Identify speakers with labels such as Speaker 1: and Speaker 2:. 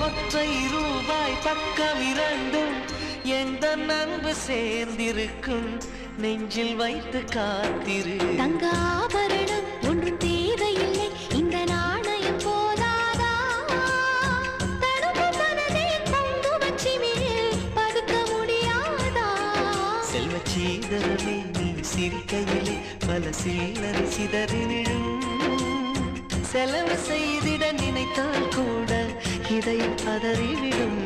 Speaker 1: ஒற்றை ரூபாய் பக்கம் இரண்டும் எந்த அன்பு சேர்ந்திருக்கும் நெஞ்சில் வைத்து காத்திரு.
Speaker 2: தங்க ஆபரணம் ஒன்றும் தேவையில்லை, இந்த நாணயம் போதாதா? தடுப்பு மனதை தங்குமச்சி மேல் பதுக்க முடியாதா?
Speaker 1: செல்வச்சீதரமே நீ சிரிக்கையிலே பல சில்லறை சிதறி விழும். செலவு செய்திட நினைத்தால் கூட இதயம் பதறிவிடும்.